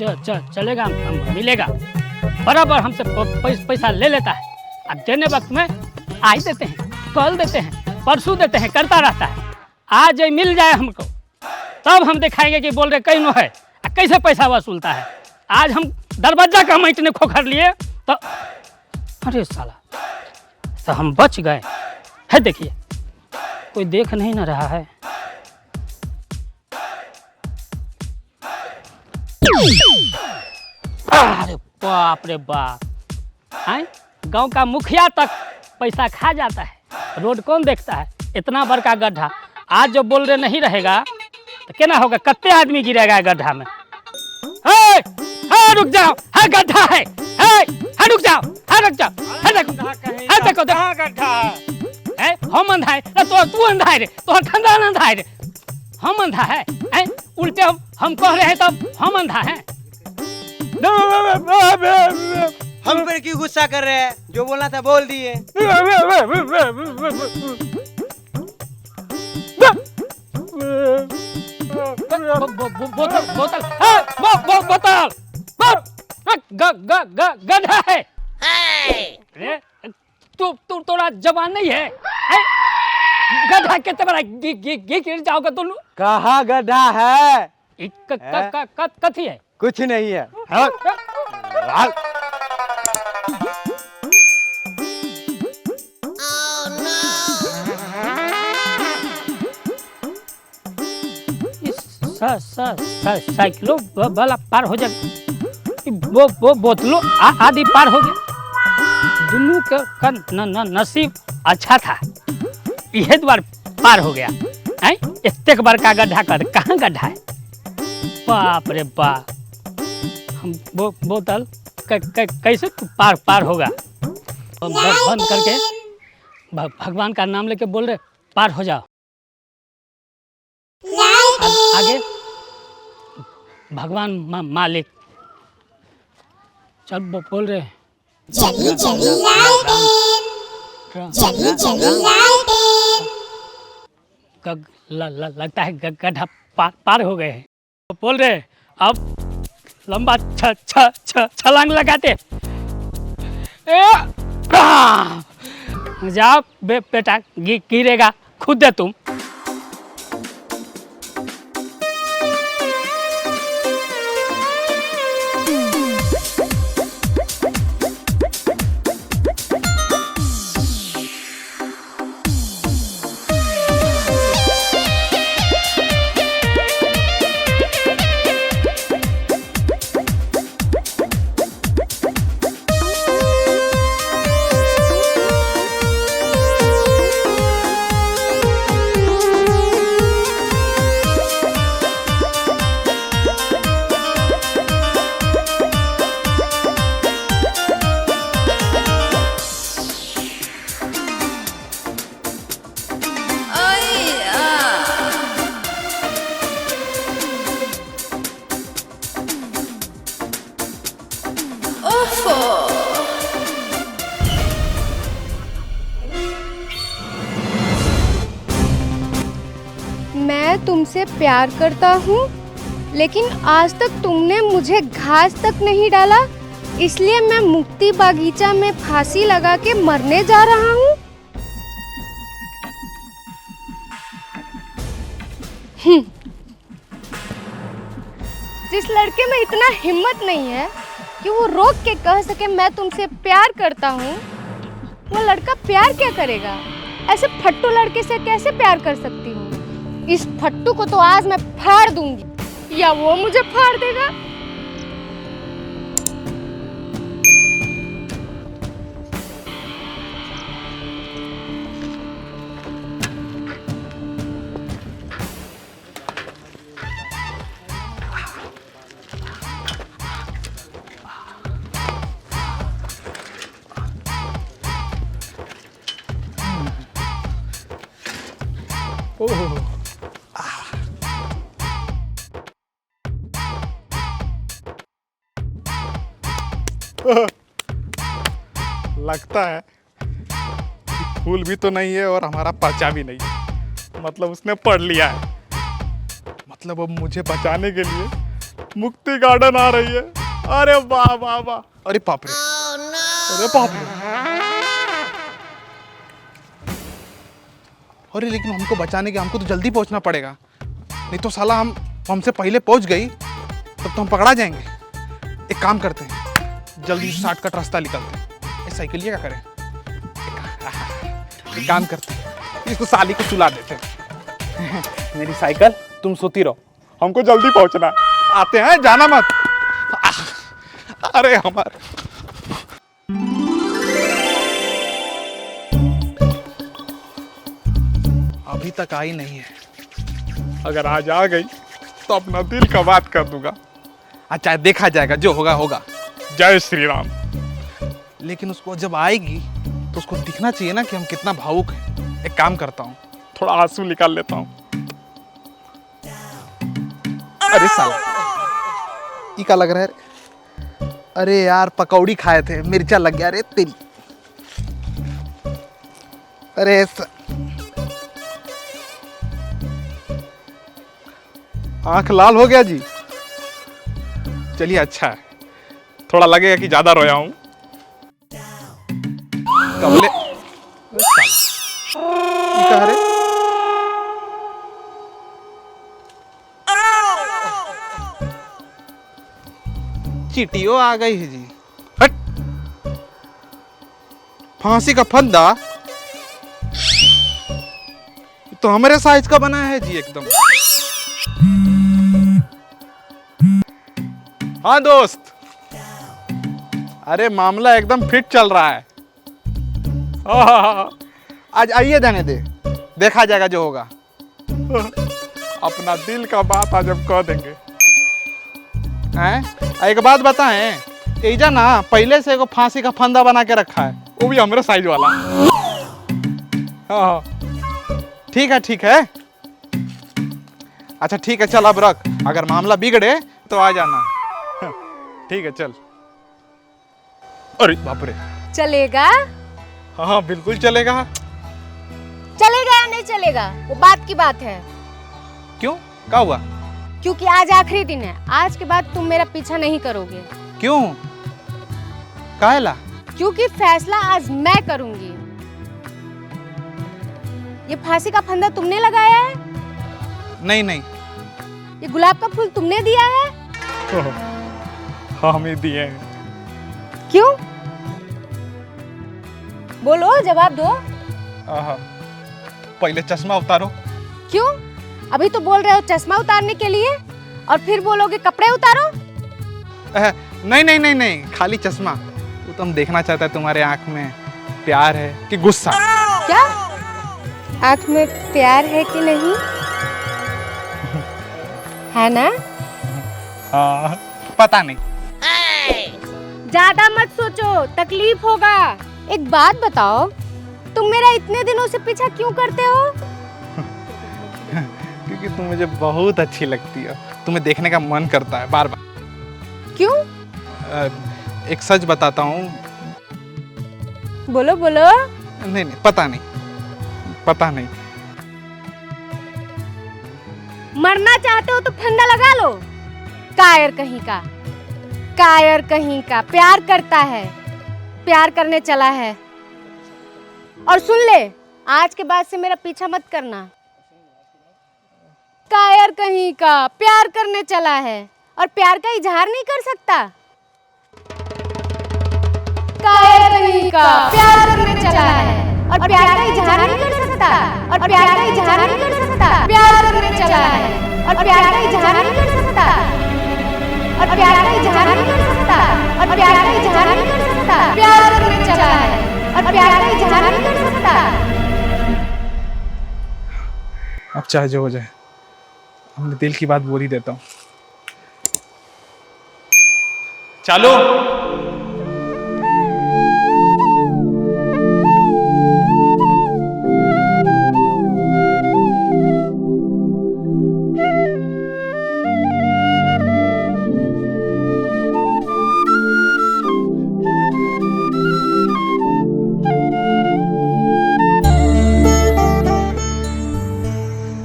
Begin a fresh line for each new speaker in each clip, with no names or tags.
चलेगा, मिलेगा। बराबर हमसे पैसा ले लेता है। अब देने वक्त में आज देते हैं, कल देते हैं, परसों देते हैं, करता रहता है। आज मिल जाए हमको तब हम दिखाएंगे कि बोल रहे कहीं नो है कैसे पैसा वसूलता है। आज हम दरवाजा का मैंने खोखर लिए तो अरे साला, तो हम बच गए है। देखिए कोई देख नहीं ना रहा है। अरे बाप रे बाप, हैं गांव का मुखिया तक पैसा खा जाता है, रोड कौन देखता है। इतना बड़का गड्ढा आज जो बोल रहे नहीं रहेगा तो क्या होगा, कितने आदमी गिरेगा गड्ढा में। रुक जाओ, है गड्ढा है, रुक जाओ, रुक जाओ, देखो गड्ढा है। हम अंधा है तो तू अंधा है रे, तो खानदान अंधा है रे। हम अंधा है, उल्टे हम कह रहे हैं तब हम अंधा है।
हम पर क्यों गुस्सा कर रहे हैं, जो बोलना था बोल दिए।
गधा है तोड़ा जवान नहीं है, गधा कितने बड़ा गिर जाओगे तुम।
कहाँ गड्ढा है?
कथी है?
कुछ नहीं है।
साइकिलों वाला पार हो जाए, वो बोतलों आदि पार हो गए। दोनों का नसीब अच्छा था, यह द्वार पार हो गया है। इतने बड़का गड्ढा कर, कहाँ गड्ढा है? बाप रे बाप, हम बोतल कैसे पार होगा? बंद करके भगवान का नाम लेके बोल रहे पार हो जाओ। आगे भगवान मालिक चल बोल रहे लगता है गड्ढा पार हो गए हैं। बोल रहे अब लंबा छलांग लगाते। जाओ बेटा, गिरेगा खुद दे तुम।
मैं तुमसे प्यार करता हूँ, लेकिन आज तक तुमने मुझे घास तक नहीं डाला, इसलिए मैं मुक्ति बागीचा में फांसी लगा के मरने जा रहा हूँ। जिस लड़के में इतना हिम्मत नहीं है कि वो रोक के कह सके मैं तुमसे प्यार करता हूँ, वो लड़का प्यार क्या करेगा? ऐसे फट्टू लड़के से कैसे प्यार कर सकती हूँ? इस फट्टू को तो आज मैं फाड़ दूंगी, या वो मुझे फाड़ देगा।
लगता है कि फूल भी तो नहीं है और हमारा पर्चा भी नहीं है। मतलब उसने पढ़ लिया है। मतलब अब मुझे बचाने के लिए मुक्ति गार्डन आ रही है। अरे वाह वाह वाह, अरे बाप रे, अरे बाप रे। अरे लेकिन हमको बचाने के हमको तो जल्दी पहुंचना पड़ेगा, नहीं तो साला हमसे पहले पहुंच गई तब तो हम पकड़ा जाएंगे। एक काम करते हैं, जल्दी शॉर्टकट रास्ता निकलते हैं। ये साइकिल क्या करें, एक काम करते हैं, इसको साली को सुला देते हैं। मेरी साइकिल, तुम सोती रहो, हमको जल्दी पहुंचना है। आते हैं, जाना मत। अरे हमारे अभी तक आई नहीं है, अगर आज आ गई तो अपना दिल का बात कर दूंगा। अच्छा देखा जाएगा, जो होगा होगा। जय श्री राम। लेकिन उसको जब आएगी तो उसको दिखना चाहिए ना कि हम कितना भावुक हैं। एक काम करता हूँ, थोड़ा आंसू निकाल लेता हूँ। अरे साला, ये क्या लग रहा है? अरे यार पकौड़ी खाए थे, मिर्चा लग गया रे तेरी। अरे आंख लाल हो गया जी। चलिए अच्छा है, थोड़ा लगेगा कि ज्यादा रोया हूं। कमले ये कह रहे? चीटियों आ गई है जी। हट, फांसी का फंदा तो हमारे साइज का बना है जी एकदम। हाँ दोस्त, अरे मामला एकदम फिट चल रहा है। आज आइए, जाने दे, देखा जाएगा जो होगा। अपना दिल का बात आज हम कह देंगे। हैं? एक बात बताएं, एजा ना पहले से एगो फांसी का फंदा बना के रखा है, वो भी हमारे साइज वाला। हाँ ठीक है ठीक है। अच्छा ठीक है, चल अब रख, अगर मामला बिगड़े तो आ जाना। ठीक है चल। अरे बाप रे,
चलेगा?
हाँ हाँ बिल्कुल चलेगा।
चलेगा या नहीं चलेगा वो बात की बात है।
क्यों, क्या हुआ?
क्योंकि आज आखिरी दिन है, आज के बाद तुम मेरा पीछा नहीं करोगे।
क्यों, काहेला?
क्योंकि फैसला आज मैं करूंगी। ये फांसी का फंदा तुमने लगाया है?
नहीं नहीं।
ये गुलाब का फूल तुमने दिया है?
हाँ हमें दिए हैं।
क्यों? बोलो, जवाब दो।
पहले चश्मा उतारो।
क्यों? अभी तो बोल रहे हो चश्मा उतारने के लिए, और फिर बोलोगे कपड़े उतारो।
नहीं नहीं नहीं नहीं, खाली चश्मा। वो तो हम देखना चाहता है तुम्हारे आंख में प्यार है कि गुस्सा।
क्या आंख में प्यार है कि नहीं है ना?
हाँ पता नहीं।
ज्यादा मत सोचो, तकलीफ होगा। एक बात बताओ, तुम मेरा इतने दिनों से पीछा क्यों करते हो?
क्योंकि तुम मुझे बहुत अच्छी लगती हो, तुम्हें देखने का मन करता है बार बार।
क्यों?
एक सच बताता हूँ।
बोलो बोलो।
नहीं नहीं, पता नहीं, पता नहीं।
मरना चाहते हो तो फंदा लगा लो। कायर कहीं का, कायर कहीं का। प्यार करता है, प्यार करने चला है। और सुन ले, आज के बाद से मेरा पीछा मत करना। कायर कहीं का, प्यार करने चला है और प्यार का इजहार नहीं कर सकता। कायर कहीं का, प्यार करने चला है और प्यार का इजहार नहीं कर सकता। और प्यार का इजहार नहीं कर सकता। प्यार करने चला है और प्यार का इजहार नहीं कर सकता। और प्यार का इजहार नहीं कर सकता। और प्यार का इजहार नहीं कर सकता। प्यार करने चला है और प्यार का इजहार नहीं कर सकता।
अब चाहे जो हो जाए, हमने दिल की बात बोल ही देता हूँ। चलो।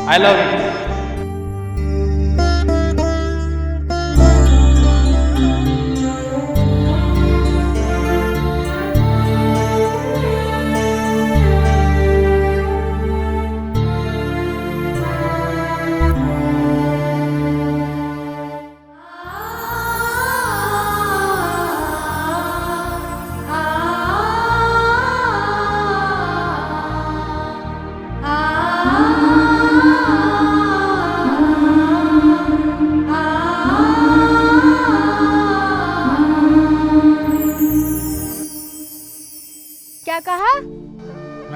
I love you.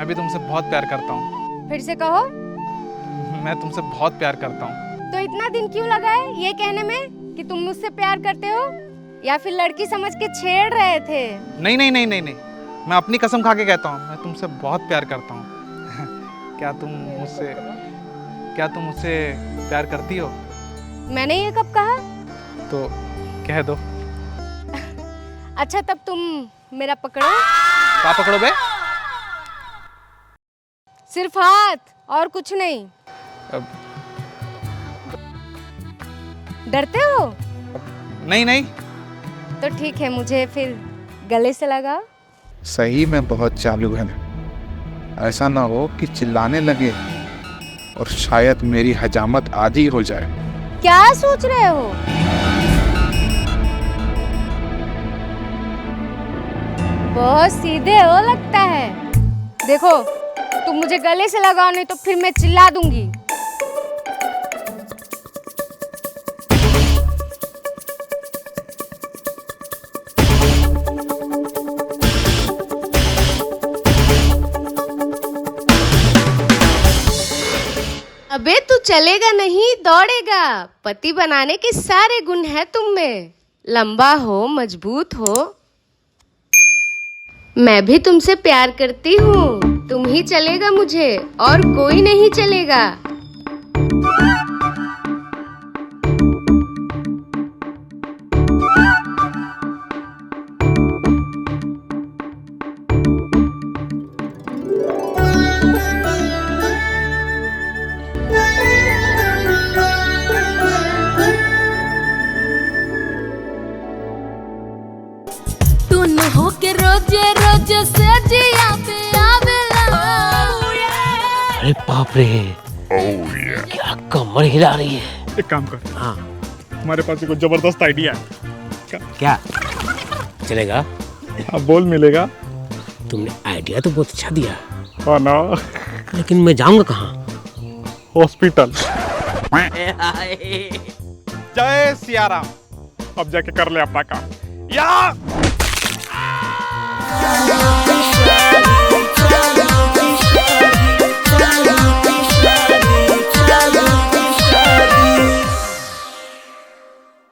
भी तुमसे बहुत प्यार करता हूँ।
फिर से कहो।
मैं तुमसे बहुत प्यार करता हूँ।
तो इतना दिन क्यों लगा है ये कहने में कि तुम मुझसे प्यार करते हो, या फिर लड़की समझ के छेड़ रहे थे?
नहीं नहीं नहीं नहीं नहीं, मैं अपनी कसम खा के कहता हूँ, मैं तुमसे बहुत प्यार करता हूँ। क्या तुम मुझसे प्यार करती हो?
मैंने ये कब कहा?
तो कह दो।
अच्छा तब तुम मेरा पकड़ो।
क्या पकड़ो बे?
सिर्फ हाथ और कुछ नहीं।
अब
डरते हो?
नहीं नहीं।
तो ठीक है, मुझे फिर गले से लगाओ।
सही में बहुत चालू है, ऐसा ना हो कि चिल्लाने लगे और शायद मेरी हजामत आधी हो जाए।
क्या सोच रहे हो? बहुत सीधे हो लगता है। देखो तुम मुझे गले से लगाओ, नहीं तो फिर मैं चिल्ला दूंगी। अबे तू चलेगा नहीं दौड़ेगा। पति बनाने के सारे गुण हैं तुम में। लंबा हो, मजबूत हो। मैं भी तुमसे प्यार करती हूँ। तुम ही चलेगा मुझे, और कोई नहीं चलेगा।
तुन हो के रोजे रोज से जिया पे आवेला।
अरे बाप रे, क्या कमर हिला रही है।
एक काम कर,
हाँ
हमारे पास एक जबरदस्त आइडिया है।
क्या चलेगा?
हाँ बोल, मिलेगा।
तुमने आइडिया तो बहुत अच्छा दिया,
हाँ ना।
लेकिन मैं जाऊंगा कहाँ?
हॉस्पिटल। जय सियाराम। अब जाके कर ले अपना काम। या